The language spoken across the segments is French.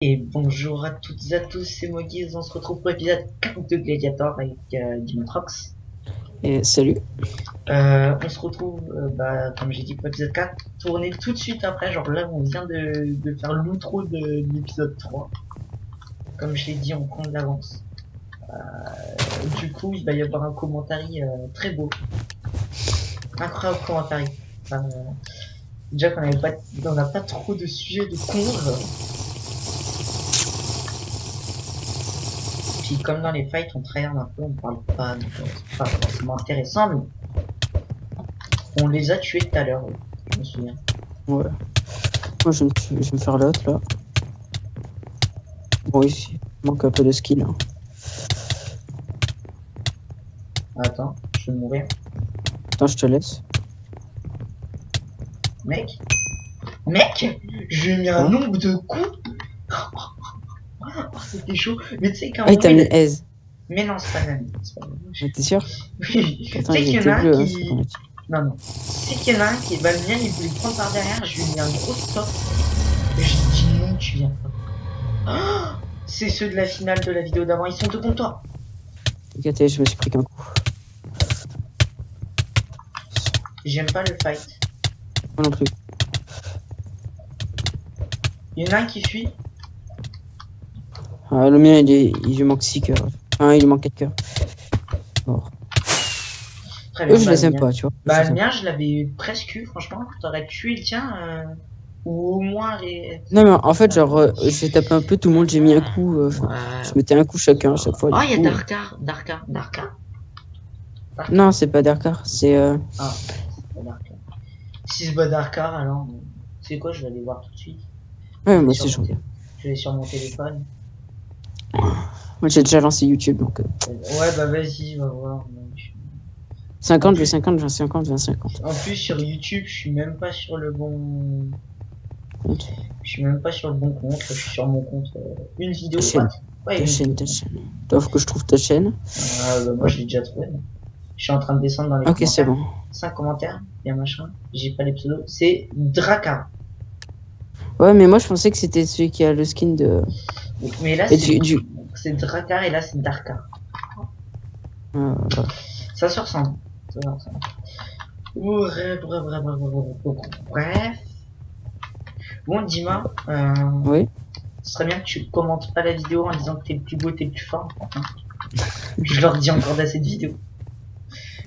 Et bonjour à toutes et à tous, c'est moi Guiz, on se retrouve pour l'épisode 4 de Gladiator avec Dimatrox. Et salut. On se retrouve, comme j'ai dit pour l'épisode 4, tourné tout de suite après, genre là on vient de faire l'outro de l'épisode 3. Comme je l'ai dit, on prend de l'avance. Du coup, il va y avoir un commentaire très beau. Incroyable commentaire. Déjà qu'on n'a pas trop de sujets de conve. Puis comme dans les fights, on tryhard un peu, on parle pas, donc c'est pas forcément intéressant, mais on les a tués tout à l'heure, je me souviens. Ouais. Moi je vais me faire l'autre là. Bon ici, il manque un peu de skill. Hein. Attends, je vais mourir. Attends, je te laisse. Mec, je lui ai mis un nombre de coups. Oh, c'était chaud. Mais tu sais qu'un Ah, il t'a mis aise. Mais non, c'est pas la même. T'es sûr? Oui. Tu sais qu'il y en a un qui... Non. C'est qu'il y en a un qui va venir, il voulait prendre par derrière, je lui ai mis un gros stop. J'ai dit non, tu viens pas. Oh, c'est ceux de la finale de la vidéo d'avant, ils sont deux contre toi. T'inquiète, je me suis pris qu'un coup. J'aime pas le fight. Moi non plus. Il y en a un qui fuit. Ah, le mien, il lui manque 6 cœurs. Enfin, il lui manque 4 cœurs. Bon. Eux, je les aime pas, tu vois. Bah, le mien, je l'avais presque eu, franchement. T'aurais tué le tien, ou au moins les... Non, mais en fait, genre, j'ai tapé un peu tout le monde, j'ai mis un coup. Je mettais un coup chacun à chaque fois. Oh, il y a Darkar. Non, c'est pas Darkar, c'est. Ah, c'est pas Darkar. Si c'est pas Darkar, alors. Tu sais quoi, je vais aller voir tout de suite. Ouais, moi aussi, je regarde. Je vais sur mon téléphone. Moi, j'ai déjà lancé YouTube, donc. Ouais, bah vas-y, va voir. 50, 20, 50, 20, 50, 20, 50. En plus, sur YouTube, je suis même pas sur le bon compte. Je suis même pas sur le bon compte. Je suis sur mon compte. Une vidéo. Ta chaîne. T'as que je trouve ta chaîne. Bah, moi, je l'ai déjà trouvé. Je suis en train de descendre dans les commentaires. Ok, c'est bon. 5 commentaires. Il y a machin. J'ai pas les pseudos. C'est Draka. Ouais, mais moi, je pensais que c'était celui qui a le skin de. Mais là, c'est Draka et là, c'est Darka. Ouais. Ça se ressemble. Bref. Bon, Dima, oui. Ce serait bien que tu commentes pas la vidéo en disant que t'es le plus beau, t'es le plus fort. Je leur dis encore dans cette vidéo.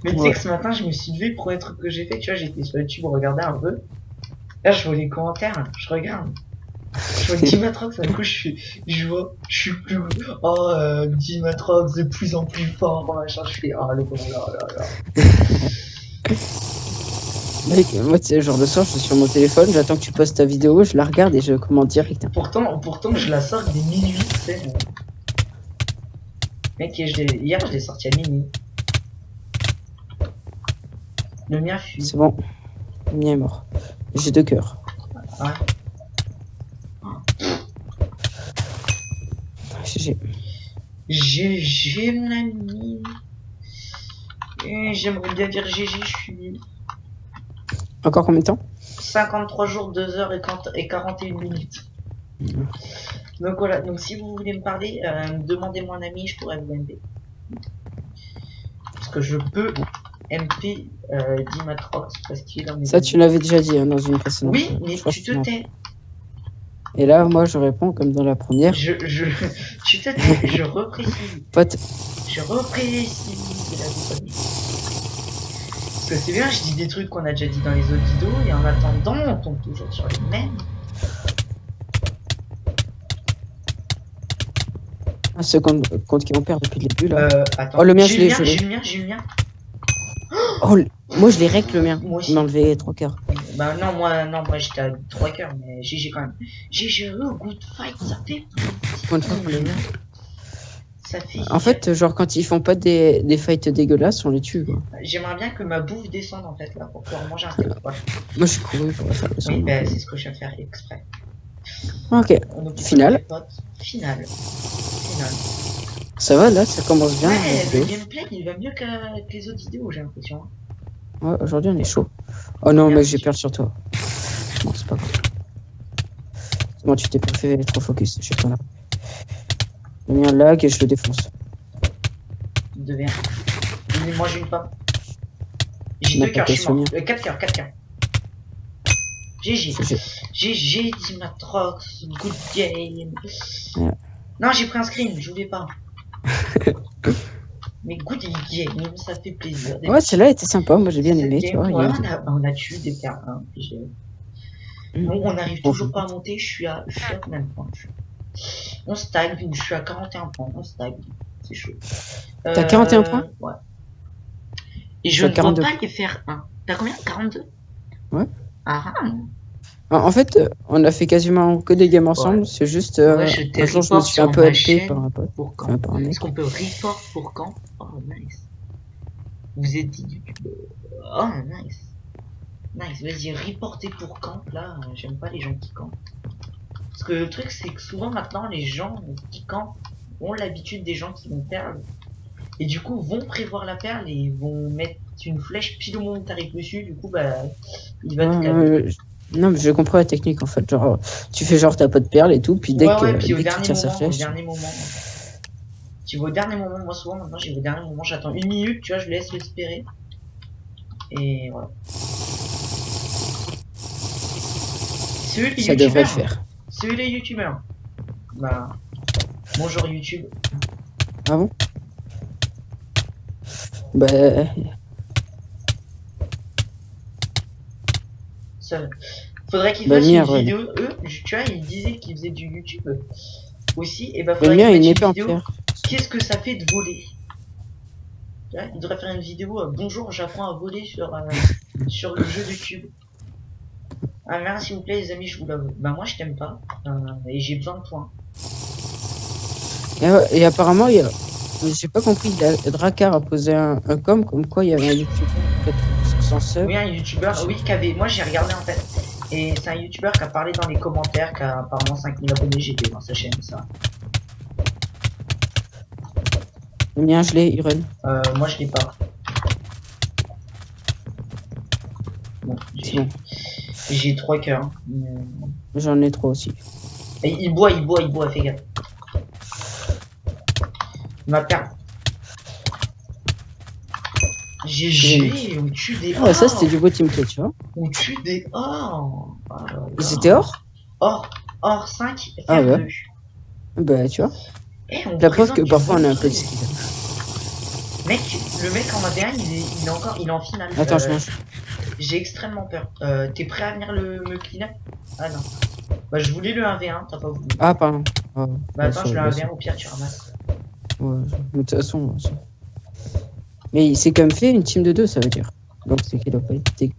Mais tu sais que ce matin, je me suis levé pour un truc que j'ai fait. Tu vois, j'étais sur YouTube, regarder un peu. Là, je vois les commentaires, je regarde. Je vois Dimatrox, d'un coup, je suis plus. Oh, Dimatrox de plus en plus fort. Machin, je fais, oh, le là. Mec, moi, tu sais, genre le soir, je suis sur mon téléphone, j'attends que tu postes ta vidéo, je la regarde et je commente direct. Hein. Pourtant, je la sors dès minuit, tu sais. Mec, hier, je l'ai sorti à minuit. Le mien fuit. C'est bon. Le mien est mort. J'ai 2 cœurs. Ouais. GG, mon ami. J'aimerais bien dire GG, je suis nul. Encore combien de temps? 53 jours, 2 heures et 41 minutes. Donc voilà, donc si vous voulez me parler, demandez-moi un ami, je pourrais vous MP. Parce que je peux MP Dimatrox parce qu'il est dans mes Ça, tu l'avais déjà dit hein, dans une précédente. Oui, mais tu te tais. Et là, moi, je réponds comme dans la première. Tu te tais, je reprécise. Pote. Je reprécise. Parce que c'est bien, je dis des trucs qu'on a déjà dit dans les autres vidéos, et en attendant, on tombe toujours sur les mêmes. Ceux contre qui on perd depuis le début là. Attends. Oh, le mien, je l'ai. J'ai le mien. Oh, moi je l'ai rec le mien. Moi aussi. Il m'a enlevé 3 cœurs. Bah non, moi j'étais à 3 cœurs, mais GG quand même. GG, good fight, ça fait. Bonne fois pour les miens. Ça fait. En fait, genre quand ils font pas des fights dégueulasses, on les tue quoi. J'aimerais bien que ma bouffe descende en fait là pour pouvoir manger un steak. Moi je suis couru pour faire le son. Oui, bah c'est ce que je viens de faire exprès. Ok. Finale. Finale. Ça va là, ça commence bien. Ouais, le gameplay il va mieux que les autres vidéos, j'ai l'impression. Ouais, aujourd'hui on est chaud. Oh non, mec, j'ai peur sur toi. Bon, c'est pas grave. Bon, tu t'es pas fait trop focus, je sais pas là. Il y a un lag et je le défonce. Il devient. Moi j'ai une pomme. J'ai N'a 2 pas cœurs, je suis mort. questionné. 4 cœurs, 4 cœurs. GG. GG. GG, Dimatrox, good game. Ouais. Non, j'ai pris un screen, je voulais pas. Mais good game, ça fait plaisir. Ouais, celle-là était sympa, moi j'ai bien aimé, tu vois. Ouais, il y a- on a tué des terres. Hein, bon, on n'arrive toujours pas à monter, je suis à combien de points? On stagne, je suis à 41 points, on stagne. C'est chaud. T'as 41 points? Ouais. Et je ne vois pas les faire 1. T'as combien? 42? Ouais. Ah. En fait, on a fait quasiment que des games ensemble, Ouais. c'est juste Ouais, un jour je me suis un peu helpé par un pote. Pour quand? Enfin, par un mec. Est-ce qu'on peut report pour quand? Oh, nice. Vous êtes dit youtubeur. Oh, nice. Nice, vas-y, reporter pour camp. Là, j'aime pas les gens qui campent. Parce que le truc, c'est que souvent maintenant, les gens qui campent ont l'habitude des gens qui vont perle. Et du coup, vont prévoir la perle et vont mettre une flèche pile au moment où t'arrives dessus. Du coup, bah, il va te calmer. Non, mais je comprends la technique en fait. Genre, tu fais genre t'as pas de perle et tout, puis dès que puis dès que tu tires sa flèche. Au dernier moment. Tu vas au dernier moment, moi souvent maintenant, j'ai au dernier moment, j'attends 1 minute, tu vois, je laisse l'espérer. Et voilà. C'est eux les Ça devrait le faire. C'est eux les youtubeurs. Bah, bonjour YouTube. Ah bon? Bah. Ça... Faudrait qu'ils fassent une vidéo. Eux, tu vois, ils disaient qu'ils faisaient du YouTube aussi. Et bah, faudrait qu'ils fassent une vidéo. Qu'est-ce que ça fait de voler? Ils devraient faire une vidéo. Bonjour, j'apprends à voler sur le jeu de cube. Ah merde, s'il vous plaît, les amis, je vous l'avoue. Bah, moi, je t'aime pas. Et j'ai besoin de points. Et apparemment, il y a. J'ai pas compris, Drakkar a posé un comme quoi il y avait un youtubeur sans sub. Oui, un youtubeur, oui, qui avait. Moi j'ai regardé en fait. Et c'est un youtubeur qui a parlé dans les commentaires, qui a apparemment 5000 abonnés, j'étais dans sa chaîne, ça. Le mien, je l'ai, Iron. Moi je l'ai pas. Bon, j'ai 3 cœurs. J'en ai 3 aussi. Et il boit, fais gaffe. Ma perle. GG, on tue des or. Ouais, ça c'était du beau teamplay, tu vois. On tue des or. Ils étaient or? Or 5, ah ouais. 2. Bah tu vois. La preuve que parfois on a un peu de skill. Mec, le mec en AV1, il est en finale. Attends, je mange. J'ai extrêmement peur. T'es prêt à venir me clean up? Ah non. Bah je voulais le 1v1, t'as pas voulu. Ah pardon. Bah attends, je le 1v1, au pire tu ramasses. Ouais, de toute façon. Mais il s'est quand même fait une team de 2, ça veut dire. Donc c'est qu'il a pas été.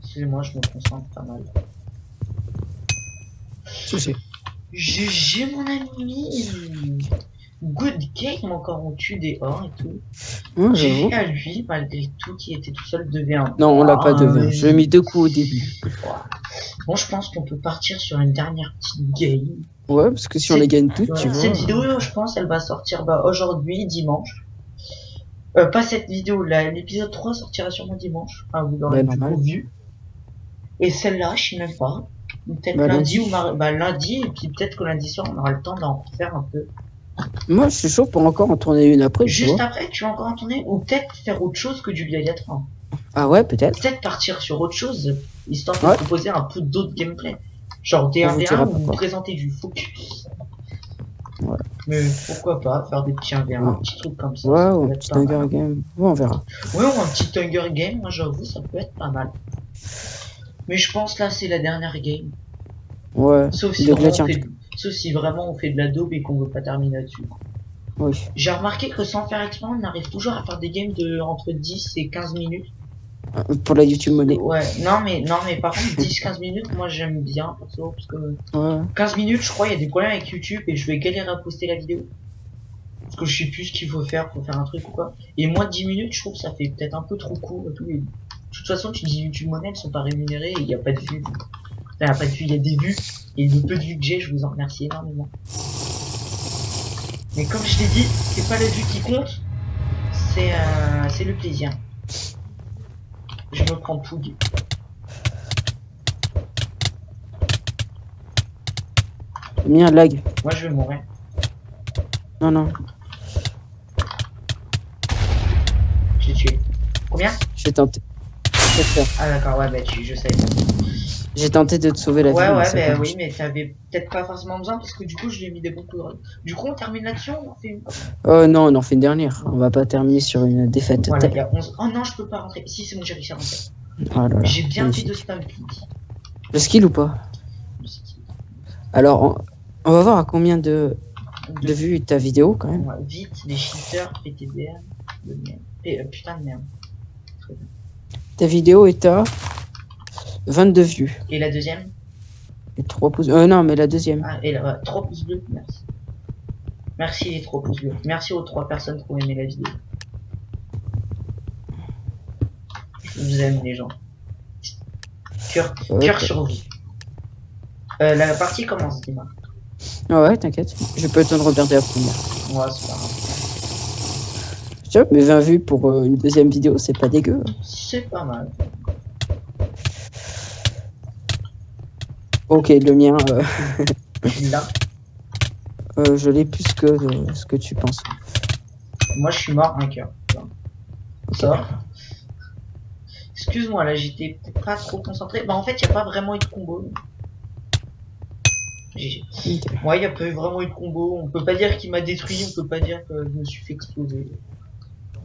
Excusez-moi, je me concentre pas mal. GG mon ami. Good game, encore on tue des or et tout. Ouais, GG à lui, malgré tout, qui était tout seul 2v1. Non, on l'a pas 2v1. Je l'ai mis 2 coups au début. Bon, je pense qu'on peut partir sur une dernière petite game. Ouais, parce que si on les gagne toutes, tu vois. Cette vidéo, je pense, elle va sortir aujourd'hui, dimanche. Pas cette vidéo, l'épisode 3 sortira sûrement dimanche. Enfin, vous l'aurez vu. Et celle-là, je sais même pas. Peut-être lundi ou lundi, et puis peut-être que lundi soir, on aura le temps d'en faire un peu. Moi, je suis chaud pour encore en tourner une après. Juste après, tu vas encore en tourner, ou peut-être faire autre chose que du gladiateur. Ah ouais, peut-être. Peut-être partir sur autre chose, histoire de proposer un peu d'autres gameplay. Genre des 1v1 ou présenter du focus. Ouais. Mais pourquoi pas faire des petits 1v1, un petit truc comme ça. Ouais, ou un petit Hunger Game. Ouais, on verra. Ouais, ou un petit Hunger Game, moi j'avoue, ça peut être pas mal. Mais je pense là, c'est la dernière game. Ouais. Sauf si vraiment on fait de la daube et qu'on veut pas terminer là-dessus. Oui. J'ai remarqué que sans faire exprès, on arrive toujours à faire des games de entre 10 et 15 minutes. Pour la YouTube Money. Ouais, non mais par contre 10-15 minutes, moi j'aime bien perso, parce que 15 minutes, je crois, il y a des problèmes avec YouTube et je vais galérer à poster la vidéo. Parce que je sais plus ce qu'il faut faire pour faire un truc ou quoi. Et moins de 10 minutes, je trouve que ça fait peut-être un peu trop court et tout. Et de toute façon, tu dis YouTube Money, elles sont pas rémunérées et il n'y a pas de vues. Enfin, il n'y a pas de vues, il y a des vues. Et le peu de vues que j'ai, je vous en remercie énormément. Mais comme je l'ai dit, c'est pas la vue qui compte, c'est le plaisir. Je me prends Poug. J'ai mis un lag. Moi, je vais mourir. Non, non. Je l'ai tué. Combien? J'ai tenté. Ah, d'accord, ouais, bah, je savais pas. J'ai tenté de te sauver la vie. Ouais, mais ouais, ça a pas bah oui, marché. mais t'avais peut-être pas forcément besoin parce que du coup, je lui ai mis des bons coups de rôle. Du coup, on termine là-dessus, on en fait une. Oh non, on en fait une dernière. On va pas terminer sur une défaite Voilà, il totale. y a 11. Oh non, je peux pas rentrer. Si, c'est bon, j'ai réussi à rentrer. Oh là là, J'ai bien fait de magnifique. spam click. Le skill ou pas? Alors, on va voir à combien de vues ta vidéo quand même. Ouais, vite, les cheaters, PTBR, de merde. Putain de merde. Très bien. Ta vidéo est à 22 vues. Et la deuxième? Et 3 pouces. Non, mais la deuxième. Ah, et là, ouais, 3 pouces bleus, merci. Merci les 3 pouces bleus. Merci aux 3 personnes qui ont aimé la vidéo. Je vous aime les gens. Cœur sur vous. La partie commence, dis-moi. Ah ouais, t'inquiète. J'ai pas le temps de regarder la première. Ouais, c'est pas grave. Tiens, mais 20 vues pour une deuxième vidéo, c'est pas dégueu. C'est pas mal. Ok, le mien, Là, je l'ai plus que ce que tu penses. moi je suis mort un cœur. Ça va. Excuse-moi, là j'étais pas trop concentré. Bah en fait, il n'y a pas vraiment eu de combo. GG. Ok. Ouais, il n'y a pas eu vraiment eu de combo. On peut pas dire qu'il m'a détruit, on peut pas dire que je me suis fait exploser.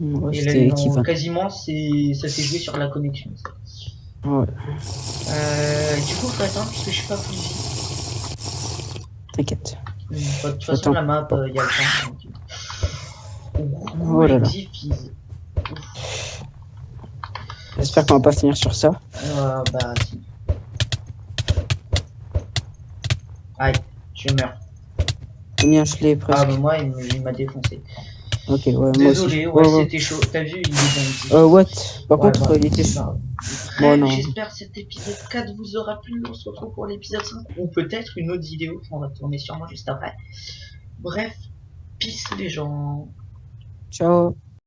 Ouais, Et c'était là, non, équivalent. quasiment, ça s'est joué sur la connexion. Ça. Ouais, Du coup, faut attendre parce que je suis pas plus vite. t'inquiète. De toute façon, Attends. la map, il y a le temps. Oh là là. J'espère qu'on va pas finir sur ça. Bah, si. Aïe, je meurs. Combien je l'ai presque. Ah, bah, moi, il m'a défoncé. Ok, ouais, moi aussi. Désolé, ouais, Ouais. c'était chaud. T'as vu, il est bon. What? Par Ouais, contre, bah, il était c'est chaud. pas grave. Bon, non. J'espère que cet épisode 4 vous aura plu. On se retrouve pour l'épisode 5 ou peut-être une autre vidéo qu'on va tourner sûrement juste après. Bref, peace les gens. Ciao.